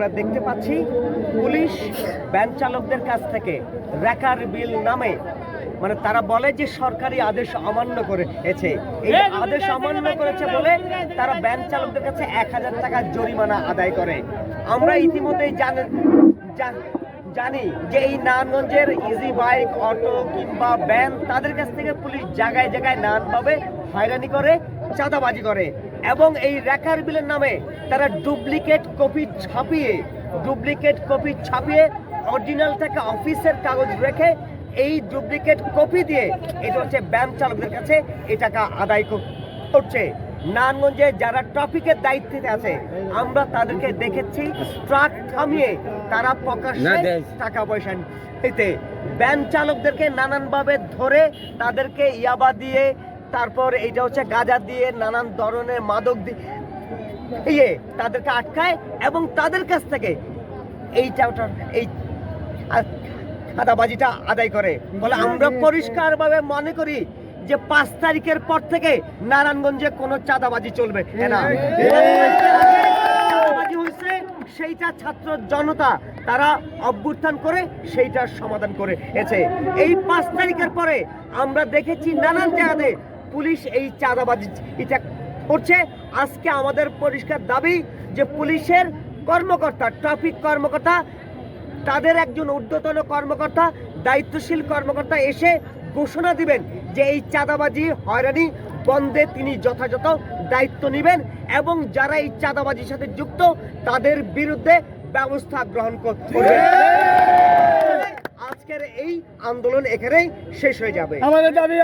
আমরা দেখতে পাচ্ছি পুলিশ ভ্যান চালকদের কাছ থেকে রেকার বিল নামে, মানে তারা বলে যে সরকারি আদেশ অমান্য করেছে, এই আদেশ অমান্য করেছে বলে তারা ভ্যান চালকদের কাছে 1000 টাকা জরিমানা আদায় করে। আমরা ইতিমধ্যেই জানি যে এই নারায়ণগঞ্জের ইজি বাইক, অটো কিংবা ভ্যান, তাদের কাছ থেকে পুলিশ জায়গায় জায়গায় নানানভাবে হয়রানি করে, চাঁদাবাজি করে এবং এই রেকার বিলের নামে তারা ডুপ্লিকেট কপি ছাপিয়ে অরিজিনালটাকে অফিসের কাগজ রেখে এই ডুপ্লিকেট কপি দিয়ে এটা হচ্ছে ভ্যান চালকদের কাছে এই টাকা আদায় করছে। নারায়ণগঞ্জে যারা ট্রাফিকের দায়িত্বে আছে আমরা তাদেরকে দেখেছি ট্রাক থামিয়ে তারা প্রকাশ্যে টাকা পয়সা নিতে, ভ্যান চালকদেরকে নানানভাবে ধরে তাদেরকে ইয়াবা দিয়ে, তারপর এইটা হচ্ছে গাঁজা দিয়ে, নানান ধরনের মাদক দিয়ে তাদেরকে আটকায় এবং তাদের কাছ থেকে এই চাঁদাবাজিটা আদায় করে। বলে আমরা পরিষ্কারভাবে মনে করি যে 5 তারিখের পর থেকে নারায়ণগঞ্জে কোনো চাঁদাবাজি চলবে না। চাঁদাবাজি হয়েছে সেইটা ছাত্র জনতা তারা অভ্যুত্থান করে সেইটার সমাধান করেছে। এই 5 তারিখের পরে আমরা দেখেছি নানান জায়গাতে পুলিশ এই চাঁদাবাজি এটা করছে। আজকে আমাদের পরিষ্কার দাবি যে পুলিশের কর্মকর্তা, ট্রাফিক কর্মকর্তা, তাদের একজন ঊর্ধ্বতন কর্মকর্তা, দায়িত্বশীল কর্মকর্তা এসে ঘোষণা দিবেন যে এই চাঁদাবাজি হয়রানি বন্ধে তিনি যথাযথ দায়িত্ব নেবেন এবং যারা এই চাঁদাবাজির সাথে যুক্ত তাদের বিরুদ্ধে ব্যবস্থা গ্রহণ করবেন। আজকের এই আন্দোলন এখানেই শেষ হয়ে যাবে। আমাদের দাবি